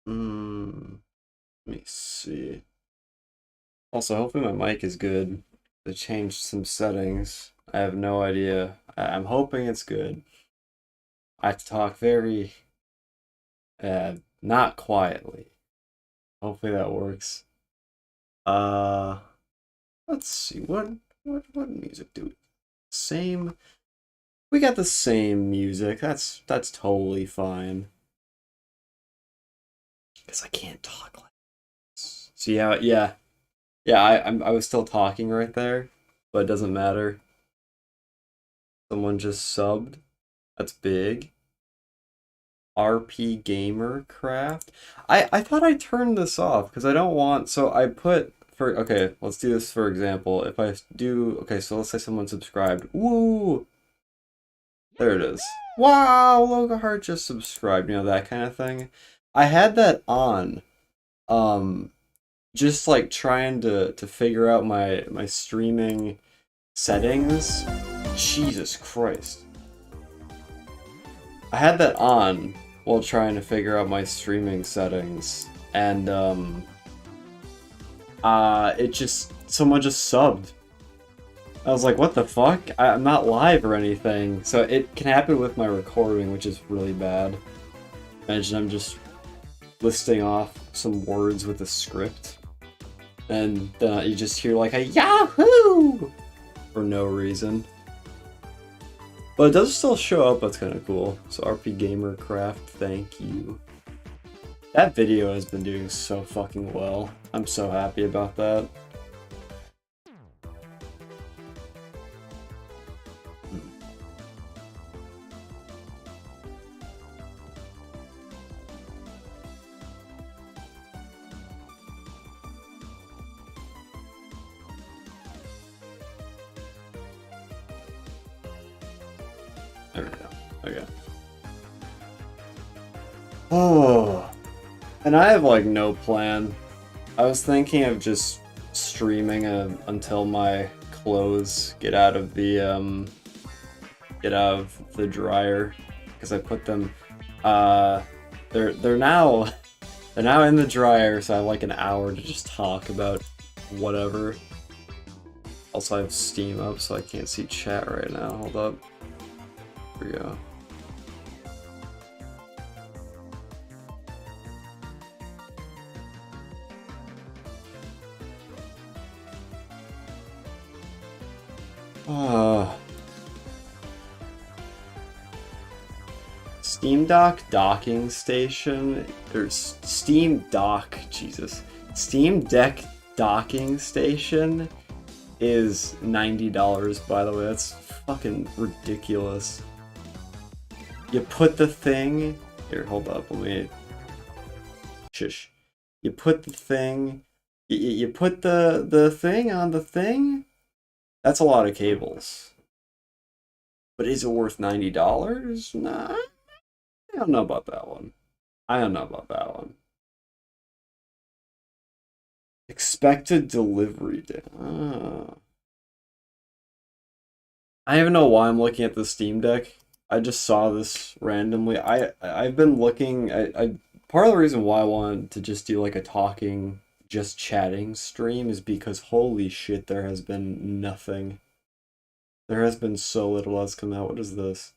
Mm, Let me see. Also, hopefully my mic is good. I changed some settings. I have no idea. I'm hoping it's good. I have to talk very, not quietly. Hopefully that works. Uh, let's see. What music do we? Same. We got the same music. That's totally fine. Because I can't talk like this. So yeah. I was still talking right there, but it doesn't matter. Someone just subbed. That's big. RP Gamer Craft. I thought I turned this off because I don't want. So I put for okay. Let's do this for example. If I do okay, so let's say someone subscribed. Woo! There it is. Wow, Logahart just subscribed. You know that kind of thing. I had that on. Um, just like trying to figure out my streaming settings. Jesus Christ. I had that on while trying to figure out my streaming settings, and it just someone just subbed. I was like, what the fuck? I'm not live or anything. So it can happen with my recording, which is really bad. Imagine I'm just listing off some words with a script, and then you just hear like a Yahoo! For no reason. But it does still show up, that's kind of cool. So RP Gamer Craft, thank you. That video has been doing so fucking well. I'm so happy about that. There we go. Okay. Oh. And I have like no plan. I was thinking of just streaming until my clothes get out of the dryer because I put them they're now they're now in the dryer, so I have like an hour to just talk about whatever. Also I have Steam up so I can't see chat right now. Hold up. Here we go. Steam Dock docking station, or Steam Dock, Jesus. Steam Deck docking station is $90, by the way. That's fucking ridiculous. You put the thing, here, hold up, let me, shush. You put the thing, you put the thing on the thing? That's a lot of cables. But is it worth $90? Nah. I don't know about that one. I don't know about that one. Expected delivery day. I don't even know why I'm looking at the Steam Deck. I just saw this randomly. I've been looking. I part of the reason why I wanted to just do like a talking, just chatting stream is because holy shit, there has been nothing. There has been so little that's come out. What is this?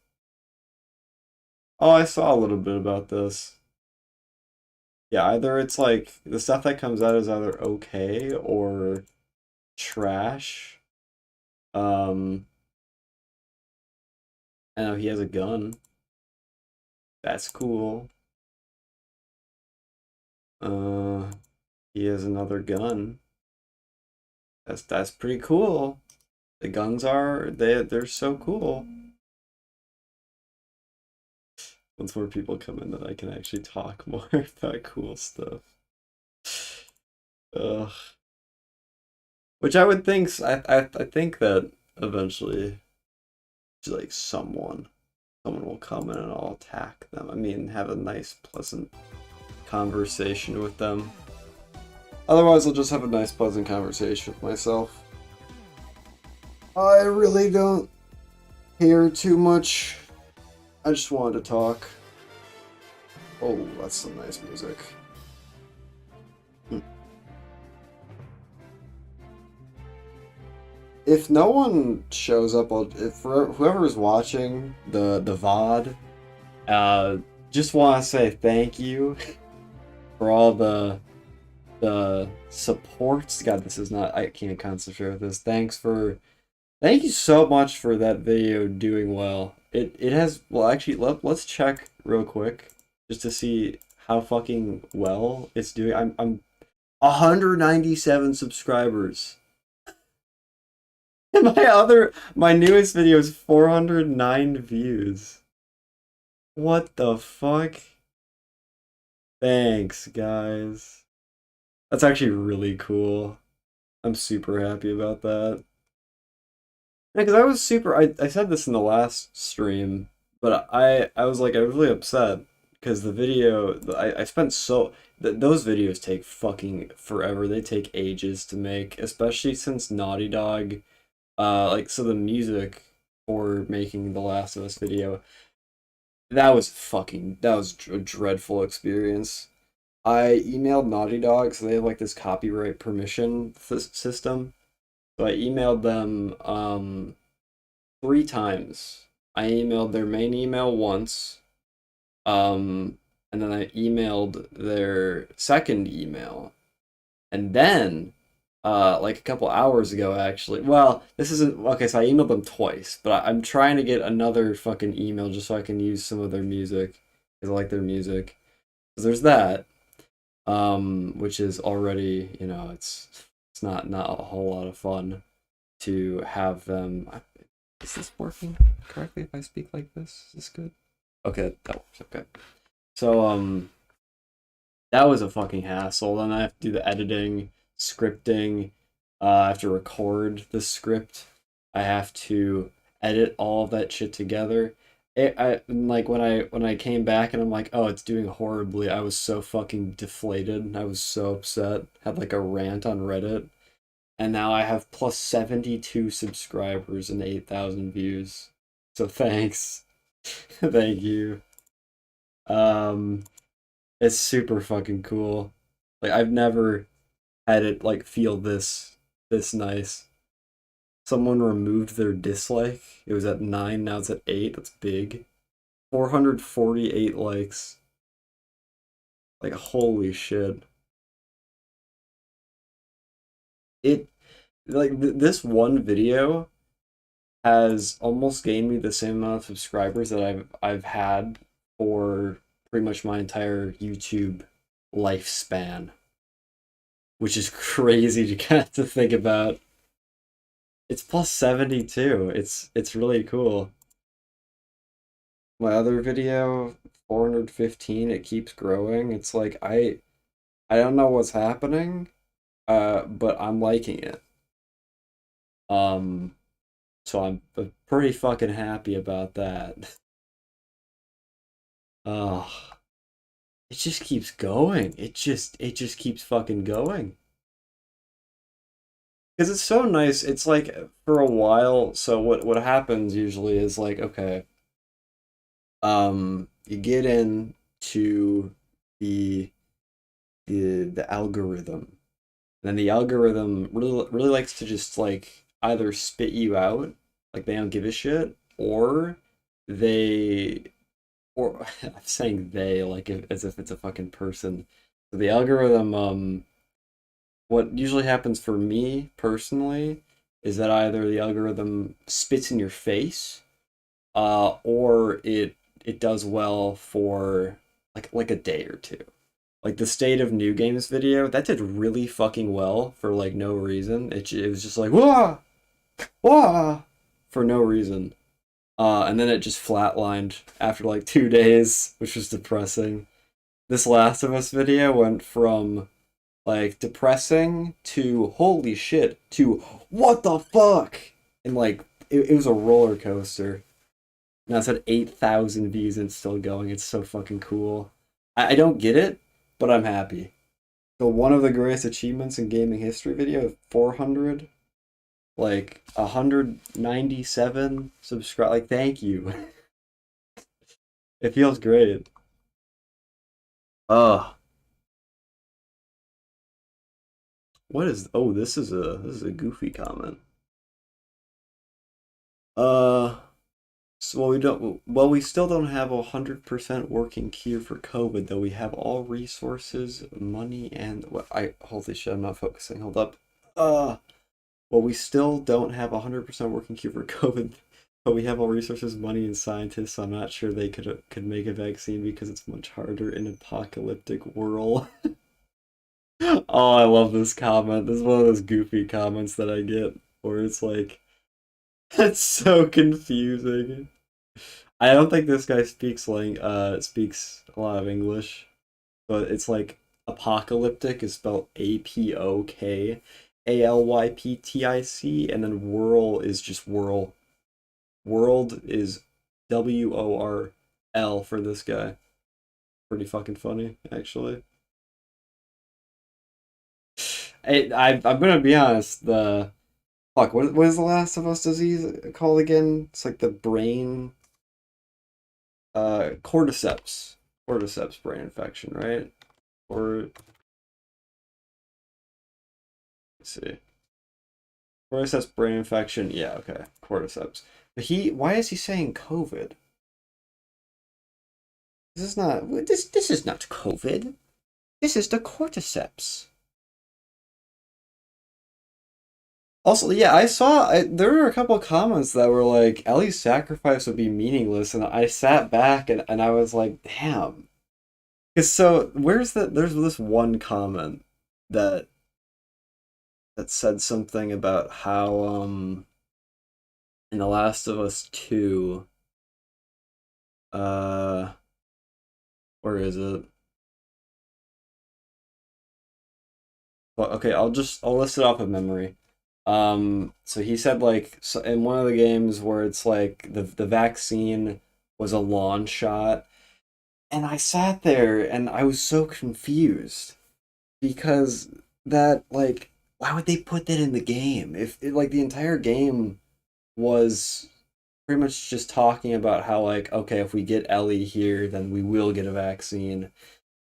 Oh, I saw a little bit about this. Yeah, either it's like the stuff that comes out is either okay or trash. Um, I know he has a gun. That's cool. Uh, he has another gun. That's pretty cool. The guns are they're so cool. Once more people come in, then I can actually talk more about cool stuff. Ugh. Which I would think I think that eventually, like someone will come in and I'll attack them. I mean, have a nice, pleasant conversation with them. Otherwise, I'll just have a nice, pleasant conversation with myself. I really don't care too much. I just wanted to talk. Oh, that's some nice music. if no one shows up, if for whoever is watching the VOD, uh, just want to say thank you for all the supports. God, this is not. I can't concentrate with this. Thank you so much for that video doing well. It has, well, actually, let's check real quick just to see how fucking well it's doing. I'm 197 subscribers. And my newest video is 409 views. What the fuck? Thanks, guys. That's actually really cool. I'm super happy about that. Yeah, because I was I said this in the last stream, but I was like, I was really upset because the video, I spent those videos take fucking forever. They take ages to make, especially since Naughty Dog, like, so the music for making the Last of Us video, that was a dreadful experience. I emailed Naughty Dog, so they have like this copyright permission system. So I emailed them, 3 times. I emailed their main email once, and then I emailed their second email, and then, like a couple hours ago, actually. Well, this isn't okay. So I emailed them twice, but I'm trying to get another fucking email just so I can use some of their music because I like their music. So there's that, which is already, it's not a whole lot of fun to have them. Is this working correctly if I speak like this? Is this good? Okay, that works. Okay. So, that was a fucking hassle. Then I have to do the editing, scripting. I have to record the script. I have to edit all of that shit together. Like when I came back and I'm like, oh, it's doing horribly. I was so fucking deflated. I was so upset. Had like a rant on Reddit. And now I have plus 72 subscribers and 8,000 views. So thanks. Thank you. Um, it's super fucking cool. Like I've never had it like feel this nice. Someone removed their dislike. It was at 9, now it's at 8. That's big. 448 likes. Like holy shit. It like this one video has almost gained me the same amount of subscribers that I've had for pretty much my entire YouTube lifespan, which is crazy to kind of to think about. It's plus 72. It's really cool. My other video, 415, it keeps growing. It's like I don't know what's happening, but I'm liking it. Um, so I'm pretty fucking happy about that. Oh, it just keeps going. It just keeps fucking going. Because it's so nice. It's like for a while. So what happens usually is like, okay, you get into the the algorithm. And then the algorithm really likes to just like either spit you out, like they don't give a shit, or they or I'm saying they like as if it's a fucking person. So the algorithm, what usually happens for me personally is that either the algorithm spits in your face, or it does well for like a day or two. Like the State of New Games video, that did really fucking well for like no reason. It was just like wah wah for no reason. And then it just flatlined after like 2 days, which was depressing. This Last of Us video went from like depressing to holy shit to what the fuck, and like it was a roller coaster. Now it's at 8,000 views and it's still going. It's so fucking cool. I don't get it, but I'm happy. The one of the greatest achievements in gaming history video, 400, like 197 subscribe. Like, thank you. It feels great. Ugh. What is? Oh, this is a goofy comment. So, well, we don't. Well, we still don't have 100% working cure for COVID, though. We have all resources, money, and well, I holy shit, I'm not focusing. Hold up. Uh, well, we still don't have 100% working cure for COVID, but we have all resources, money, and scientists. So I'm not sure they could make a vaccine because it's much harder in an apocalyptic world. Oh, I love this comment. This is one of those goofy comments that I get where it's like, it's so confusing. I don't think this guy speaks a lot of English, but it's like apocalyptic is spelled APOKALYPTIC, and then whirl is just whirl. World is WORL for this guy. Pretty fucking funny, actually. I'm gonna be honest. The fuck, what is the Last of Us disease called again? It's like the brain, cordyceps, cordyceps brain infection, right? Or let's see, cordyceps brain infection. Yeah, okay, cordyceps. But why is he saying COVID? This is not COVID. This is the cordyceps. Also, yeah, there were a couple of comments that were like, Ellie's sacrifice would be meaningless, and I sat back and I was like, damn. Because so, there's this one comment that said something about how, in The Last of Us 2, uh, where is it? Well, okay, I'll list it off of memory. So he said like so in one of the games where it's like the vaccine was a lawn shot, and I sat there and I was so confused because that like why would they put that in the game like the entire game was pretty much just talking about how like okay if we get Ellie here then we will get a vaccine.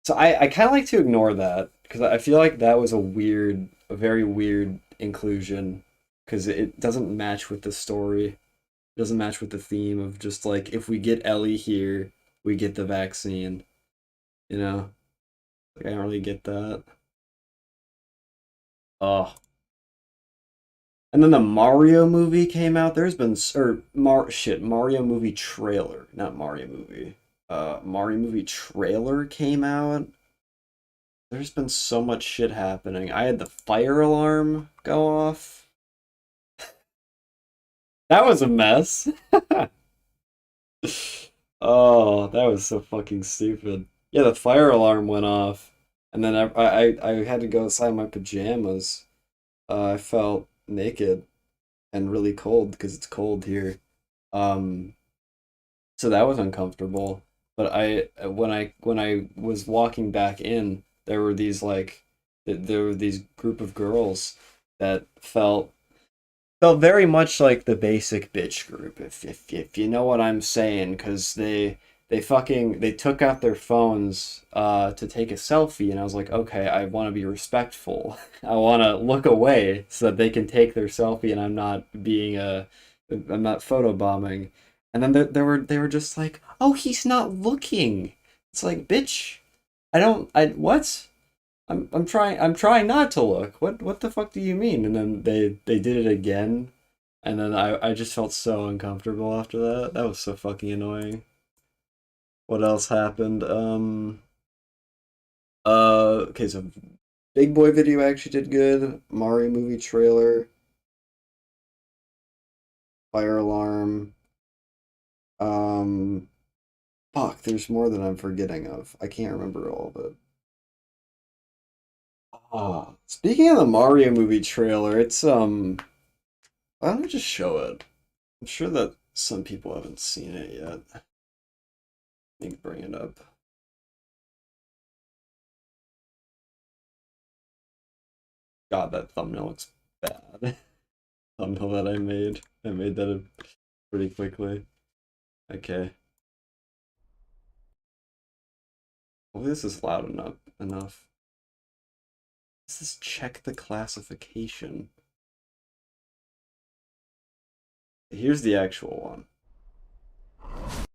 So I kind of like to ignore that because I feel like that was a very weird inclusion because it doesn't match with the story. It doesn't match with the theme of just like if we get Ellie here, we get the vaccine. You know, like I don't really get that. Oh, and then the Mario movie came out. There's been Mario movie trailer, not Mario movie. Mario movie trailer came out. There's been so much shit happening. I had the fire alarm go off. That was a mess. Oh, that was so fucking stupid. Yeah, the fire alarm went off, and then I had to go inside my pajamas. I felt naked and really cold because it's cold here. Um, so that was uncomfortable. But when I was walking back in, there were these like there were these group of girls that felt very much like the basic bitch group, if you know what I'm saying, because they took out their phones to take a selfie, and I was like, okay, I want to be respectful. I want to look away so that they can take their selfie, and I'm not photobombing. And then they were just like, oh, he's not looking. It's like, bitch, I what? I'm trying not to look. What the fuck do you mean? And then they did it again, and then I just felt so uncomfortable after that. That was so fucking annoying. What else happened? Okay, so Big Boy Video actually did good. Mario movie trailer, fire alarm. Um, fuck, there's more than I'm forgetting of. I can't remember all of it. Ah, speaking of the Mario movie trailer, it's why don't I just show it? I'm sure that some people haven't seen it yet. Let me bring it up. God, that thumbnail looks bad. Thumbnail that I made. I made that pretty quickly. Okay. Well, this is loud enough. This is check the classification. Here's the actual one.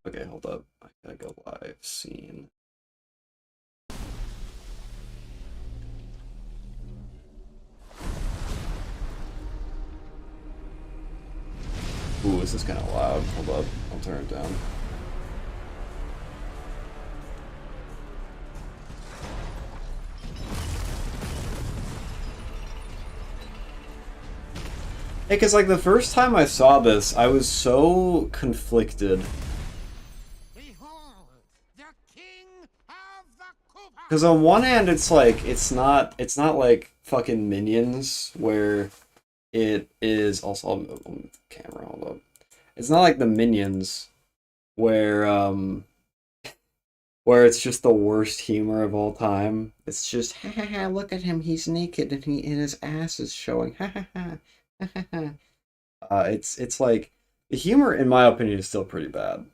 Okay, hold up. I gotta go live scene. Ooh, this is kind of loud. Hold up. I'll turn it down. Hey, because like the first time I saw this, I was so conflicted. Because on one hand, it's like it's not like fucking Minions where it is also I'll move camera, hold up. It's not like the Minions where where it's just the worst humor of all time. It's just ha ha ha, look at him, he's naked and his ass is showing. Ha ha ha. Ha ha ha. It's like the humor in my opinion is still pretty bad. I'm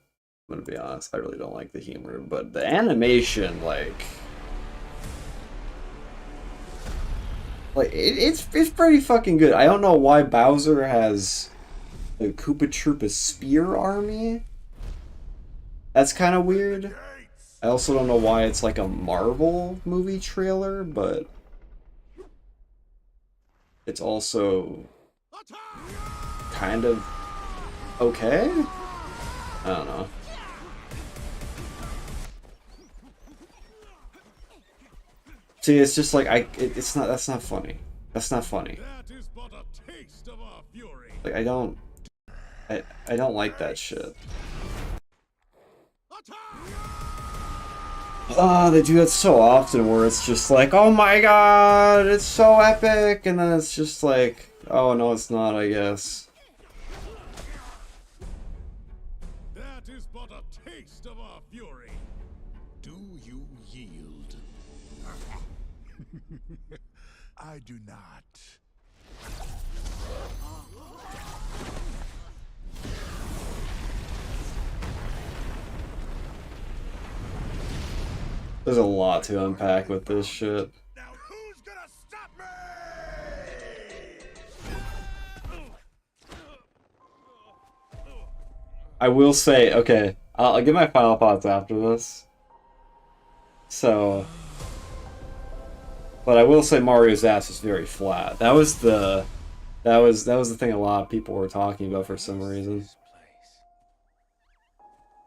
gonna be honest. I really don't like the humor, but the animation it's pretty fucking good. I don't know why Bowser has a Koopa Troopa spear army. That's kind of weird. I also don't know why it's like a Marvel movie trailer, but it's also kind of okay. I don't know. See, it's just like it's not. That's not funny. That's not funny. Like I don't like that shit. They do that so often where it's just like, oh my god, it's so epic, and then it's just like, oh no, it's not, I guess. That is but a taste of our fury. Do you yield? I do not. There's a lot to unpack with this shit. Now who's gonna stop me? I will say, okay, I'll give my final thoughts after this. So, but I will say Mario's ass is very flat. That was the thing a lot of people were talking about for some reason.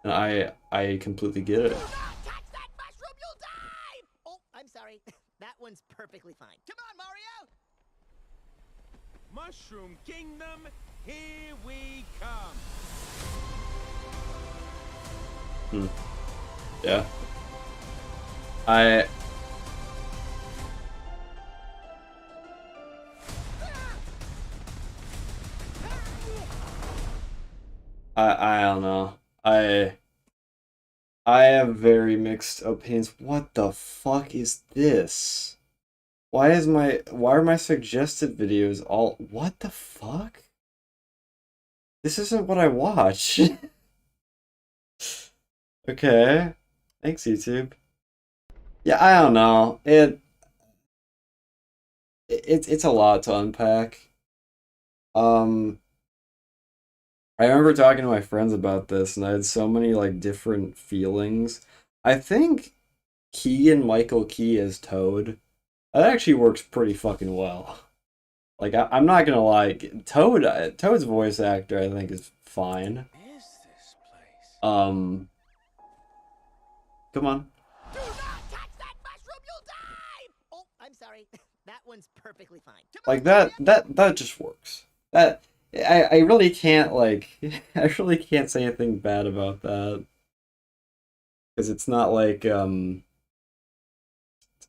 And I completely get it. Do not touch that mushroom, you'll die! Oh, I'm sorry. That one's perfectly fine. Come on, Mario! Mushroom Kingdom, here we come. Yeah. I don't know. I have very mixed opinions. What the fuck is this? Why are my suggested videos all what the fuck? This isn't what I watch. Okay. Thanks, YouTube. Yeah, I don't know. It's a lot to unpack. I remember talking to my friends about this, and I had so many like different feelings. I think Keegan-Michael Key as Toad, that actually works pretty fucking well. Like I'm not gonna lie, Toad's voice actor I think is fine. What is this place? Come on. Do not touch that mushroom, you'll die! Oh, I'm sorry. That one's perfectly fine. Come Like on, Mario! that just works. That I really can't like I really can't say anything bad about that. Because it's not like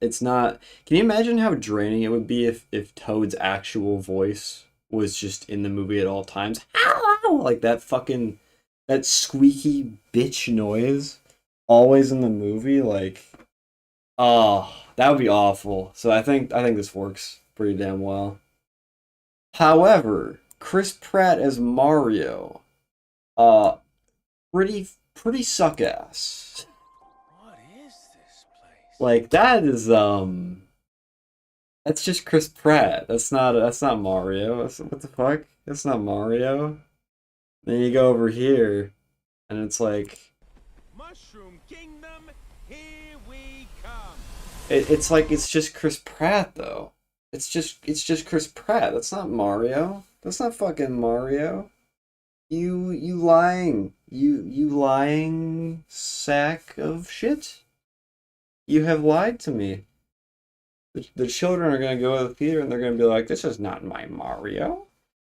it's not. Can you imagine how draining it would be if Toad's actual voice was just in the movie at all times? Hello! Like that squeaky bitch noise always in the movie, like oh, that would be awful. So I think this works pretty damn well. However, Chris Pratt as Mario, pretty suck ass. What is this place? Like that is that's just Chris Pratt. That's not Mario. What the fuck? That's not Mario. Then you go over here, and it's like Mushroom Kingdom, here we come. it's like it's just Chris Pratt though. It's just Chris Pratt. That's not Mario. That's not fucking Mario. You lying. You lying sack of shit. You have lied to me. The children are gonna go to the theater and they're gonna be like, this is not my Mario.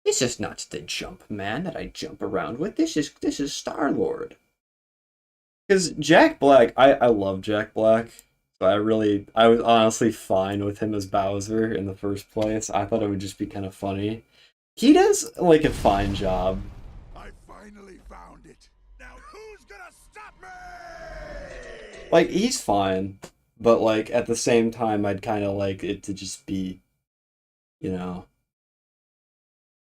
This is not the jump man that I jump around with. This is Star-Lord. Because Jack Black, I love Jack Black. So I was honestly fine with him as Bowser in the first place. I thought it would just be kind of funny. He does like a fine job. I finally found it. Now who's gonna stop me? Like he's fine, but like at the same time I'd kind of like it to just be, you know,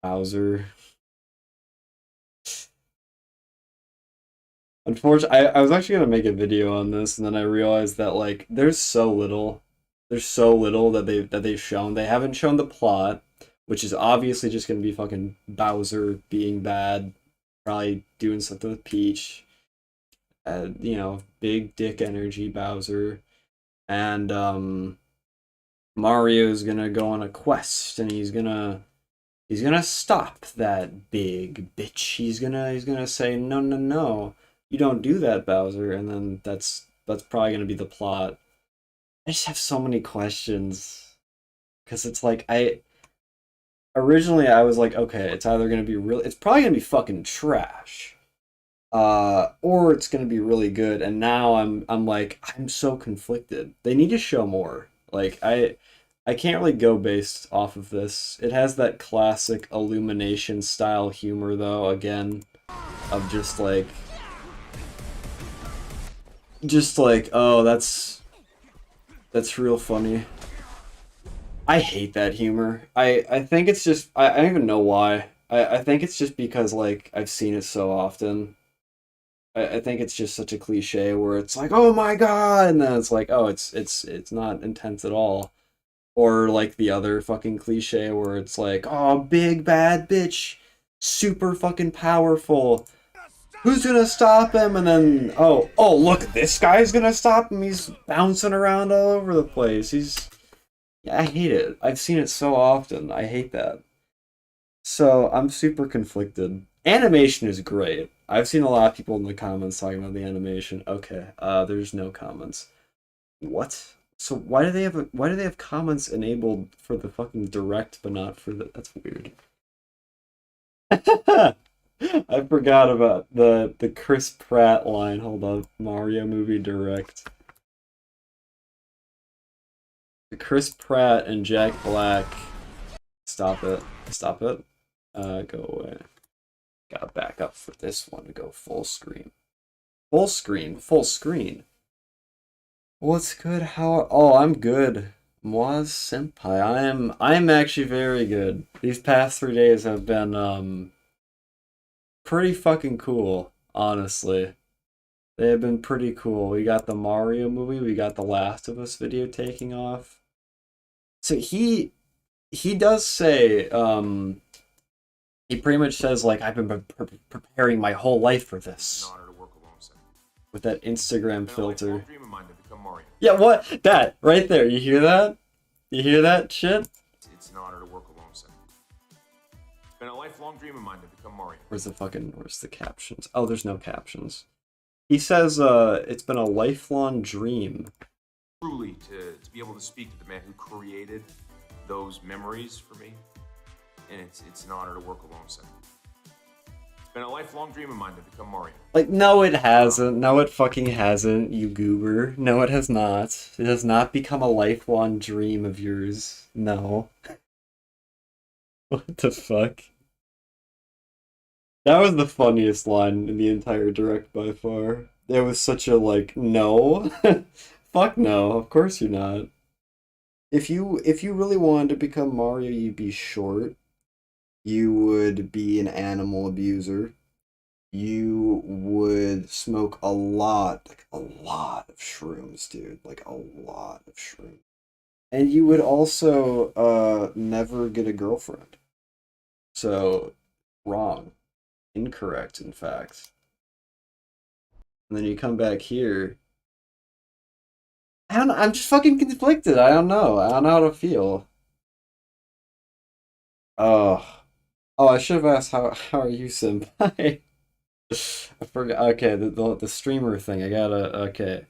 Bowser. Unfortunately, I was actually gonna make a video on this, and then I realized that like there's so little that they've shown. They haven't shown the plot, which is obviously just gonna be fucking Bowser being bad, probably doing something with Peach. You know, big dick energy Bowser, and Mario's gonna go on a quest, and he's gonna stop that big bitch. He's gonna say no, no, no. You don't do that, Bowser, and then that's probably gonna be the plot. I just have so many questions because it's like originally I was like, okay, it's either gonna be it's probably gonna be fucking trash, or it's gonna be really good. And now I'm like I'm so conflicted. They need to show more. Like I can't really go based off of this. It has that classic Illumination style humor though. Again, of just like, oh, that's real funny. I hate that humor. I think it's just I don't even know why. I think it's just because like I've seen it so often. I think it's just such a cliche where it's like, oh my god, and then it's like, oh, it's not intense at all. Or like the other fucking cliche where it's like, oh, big bad bitch, super fucking powerful. Who's gonna stop him? And then, oh, look, this guy's gonna stop him. He's bouncing around all over the place. Yeah, I hate it. I've seen it so often. I hate that. So I'm super conflicted. Animation is great. I've seen a lot of people in the comments talking about the animation. Okay, there's no comments. What? So why do they have comments enabled for the fucking direct but not for the? That's weird. I forgot about the Chris Pratt line. Hold up, Mario movie direct. Chris Pratt and Jack Black. Stop it. Stop it. Go away. Gotta back up for this one to go full screen. Full screen. Full screen. What's good? How? Oh, I'm good. Moaz Senpai. I'm actually very good. These past 3 days have been pretty fucking cool, honestly. They have been pretty cool. We got the Mario movie, we got the Last of Us video taking off. So he does say, he pretty much says like I've been preparing my whole life for this. An honor to work alongside. With that Instagram filter. Dream of mine to become Mario. Yeah, what? That right there. You hear that? You hear that shit? It's an honor to work alongside. It's been a lifelong dream of mine to become Mario. Where's the captions? Oh, there's no captions. He says, it's been a lifelong dream. Truly, to be able to speak to the man who created those memories for me, and it's an honor to work alongside. It's been a lifelong dream of mine to become Mario. Like, no, it hasn't. No, it fucking hasn't, you goober. No, it has not. It has not become a lifelong dream of yours. No. What the fuck? That was the funniest line in the entire direct by far. It was such a, like, no. Fuck no, of course you're not. If you really wanted to become Mario, you'd be short. You would be an animal abuser. You would smoke a lot of shrooms, dude. Like, a lot of shrooms. And you would also, never get a girlfriend. So, wrong. Incorrect, in fact. And then you come back here. I don't know, I'm just fucking conflicted. I don't know. I don't know how to feel. Oh. Oh, I should have asked how are you, senpai? I forgot. Okay, the streamer thing. I gotta. Okay.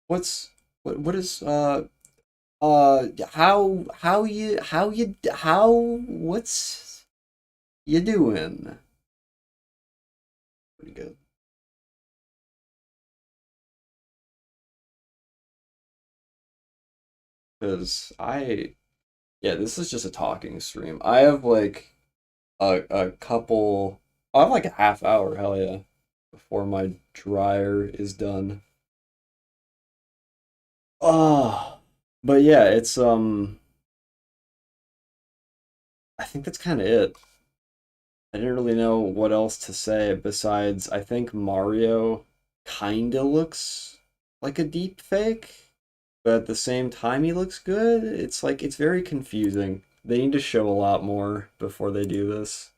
What is how what's you doing? Pretty good. Because yeah, this is just a talking stream. I have like a couple, I have like a half hour, hell yeah, before my dryer is done. Oh, but yeah, it's I think that's kind of it. I didn't really know what else to say besides I think Mario kinda looks like a deep fake, but at the same time he looks good. It's like it's very confusing. They need to show a lot more before they do this.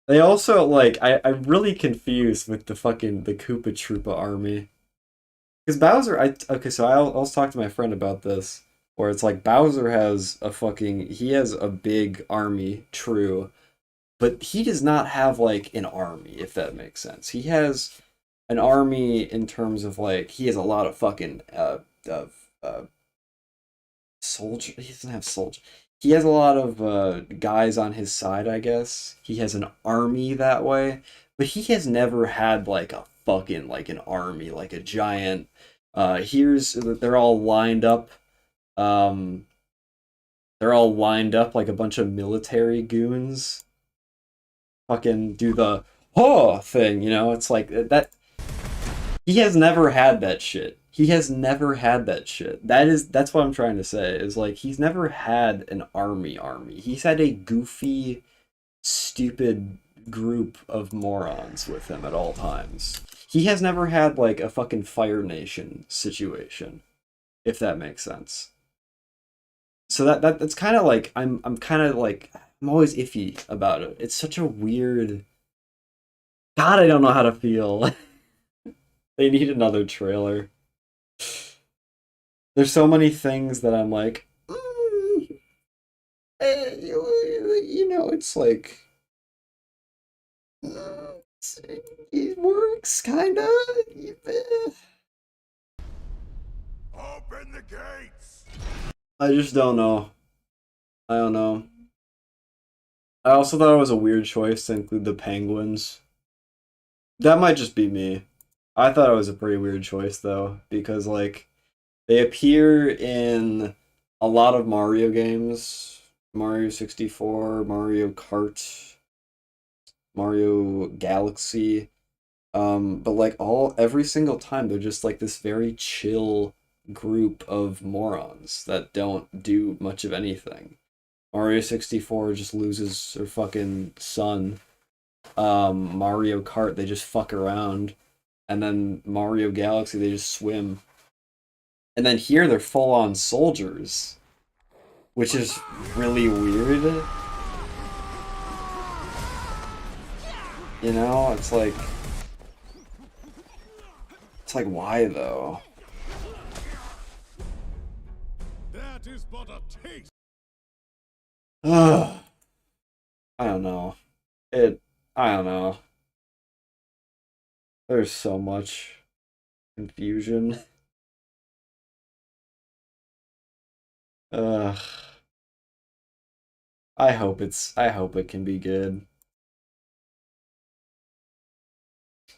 They also like I'm really confused with the fucking the Koopa Troopa army. Because Bowser, okay, so I'll also talk to my friend about this, where it's like Bowser has a fucking he has a big army, true, but he does not have like an army, if that makes sense. He has an army in terms of like he has a lot of fucking soldier. He doesn't have soldier. He has a lot of guys on his side, I guess. He has an army that way, but he has never had like a fucking like an army, like a giant. Here's they're all lined up. They're all lined up like a bunch of military goons. Fucking do the thing, you know? It's like that. He has never had that shit. He has never had that shit. That's what I'm trying to say. Is like he's never had an army. He's had a goofy, stupid group of morons with him at all times. He has never had like a fucking Fire Nation situation, if that makes sense. So that's kind of like I'm kind of like I'm always iffy about it. It's such a weird. God, I don't know how to feel. They need another trailer. There's so many things that I'm like, you know, it's like, it works, kinda. Open the gates! I just don't know. I don't know. I also thought it was a weird choice to include the penguins. That might just be me. I thought it was a pretty weird choice, though, because, like, they appear in a lot of Mario games. Mario 64, Mario Kart, Mario Galaxy. But, like, every single time, they're just, like, this very chill group of morons that don't do much of anything. Mario 64 just loses her fucking son. Mario Kart, they just fuck around. And then Mario Galaxy, they just swim. And then here, they're full-on soldiers. Which is really weird. You know, it's like... It's like, why, though? That is but a taste. Ugh. I don't know. I don't know. There's so much confusion. Ugh. I hope it can be good.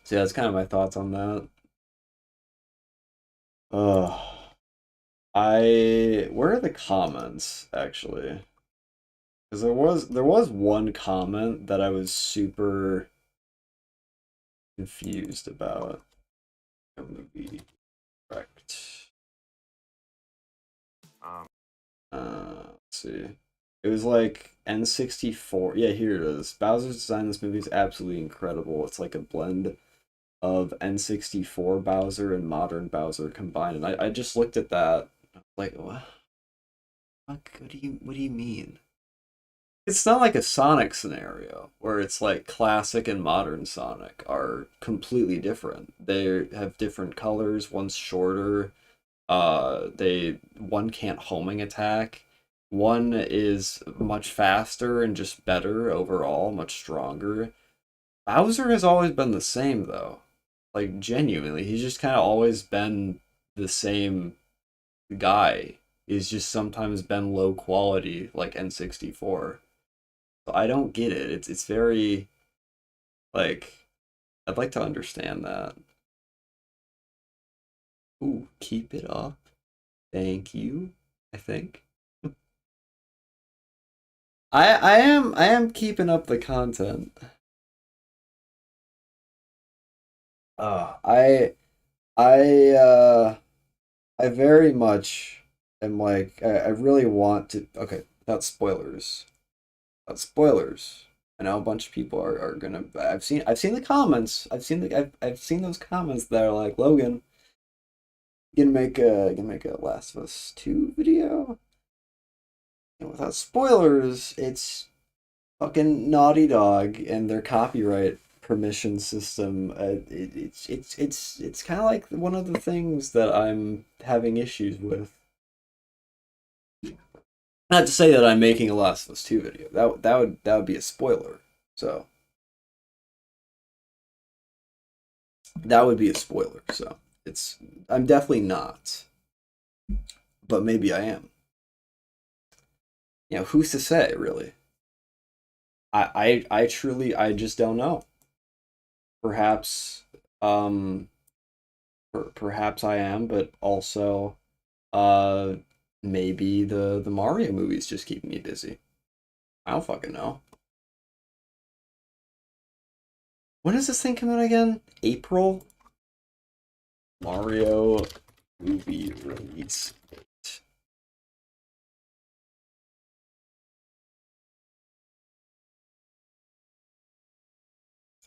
So yeah, that's kind of my thoughts on that. Ugh. Where are the comments, actually? Because there was one comment that I was super confused about. Movie correct. Let's see. It was like N64. Yeah, here it is. Bowser's design in this movie is absolutely incredible. It's like a blend of N64 Bowser and modern Bowser combined. And I just looked at that. Like, what? Fuck, what do you mean? it's not like a Sonic scenario where it's like classic and modern Sonic are completely different. They have different colors. One's shorter. One can't homing attack. One is much faster and just better overall, much stronger. Bowser has always been the same though. Like genuinely, he's just kind of always been the same guy. He's just sometimes been low quality like N64. So I don't get it. It's very like I'd like to understand that. Ooh, keep it up. Thank you, I think. I am keeping up the content. Uh I I I very much am like I really want to okay, without spoilers. Without spoilers. I know a bunch of people are gonna I've seen the comments. I've seen those comments that are like, Logan, you gonna make a Last of Us 2 video? And without spoilers, it's fucking Naughty Dog and their copyright permission system. It's kind of like one of the things that I'm having issues with. Not to say that I'm making a Last of Us 2 video. That would be a spoiler. So that would be a spoiler. So I'm definitely not. But maybe I am. Who's to say, really? I truly I just don't know. Perhaps perhaps I am, but also uh maybe the Mario movies just keep me busy. I don't fucking know. When does this thing come out again? April? Mario movie release.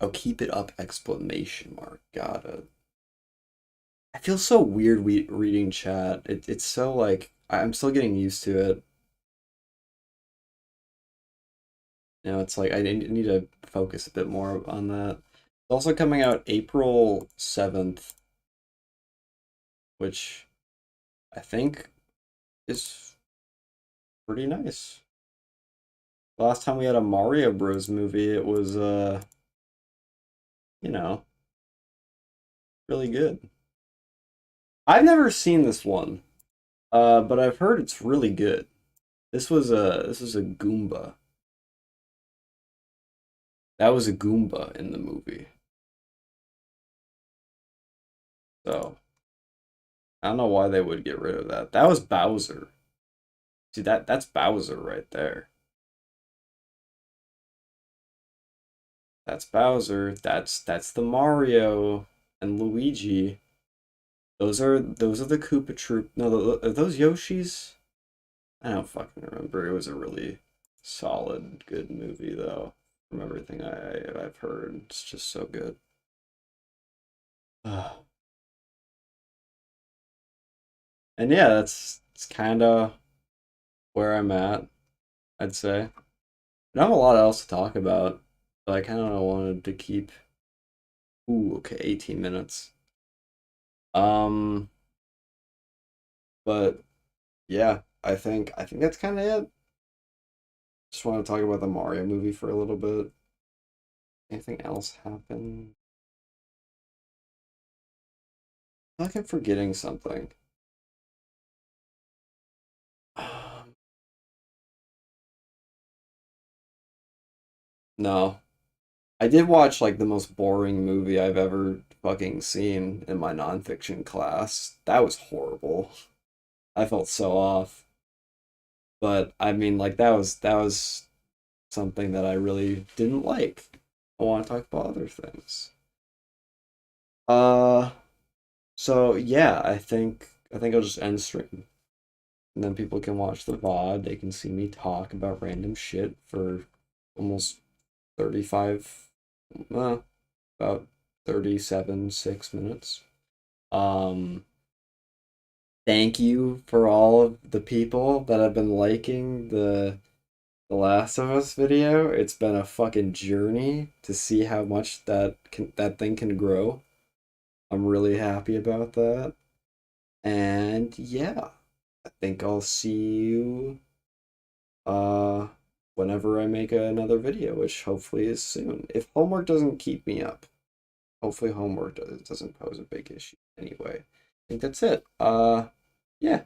Oh, keep it up! Exclamation mark. Got it. I feel so weird reading chat. It's so like I'm still getting used to it. It's like I need to focus a bit more on that. It's also coming out April 7th, which I think is pretty nice. Last time we had a Mario Bros. Movie, it was you know, really good. I've never seen this one, but I've heard it's really good. This was a Goomba. That was a Goomba in the movie. So I don't know why they would get rid of that. That was Bowser. See that's Bowser right there. That's Bowser. That's the Mario and Luigi. Those are the Koopa Troop. No, are those Yoshis? I don't fucking remember. It was a really solid, good movie though. From everything I've heard, it's just so good. And yeah, it's kind of where I'm at, I'd say. I don't have a lot else to talk about, but I kind of wanted to keep. Ooh, okay, 18 minutes. Um, but yeah, I think that's kind of it. Just want to talk about the Mario movie for a little bit. Anything else happen? I feel like I'm forgetting something. No. I did watch like the most boring movie I've ever fucking seen in my nonfiction class. That was horrible. I felt so off. But I mean like that was something that I really didn't like. I want to talk about other things. Uh so yeah, I think I'll just end stream. And then people can watch the VOD. They can see me talk about random shit for almost 35, about 37, 6 minutes. Um, Thank you for all of the people that have been liking the The Last of Us video. It's been a fucking journey to see how much that thing can grow. I'm really happy about that. And yeah, I think I'll see you whenever I make another video, which hopefully is soon. If homework doesn't keep me up. Hopefully homework doesn't pose a big issue anyway. I think that's it. Yeah.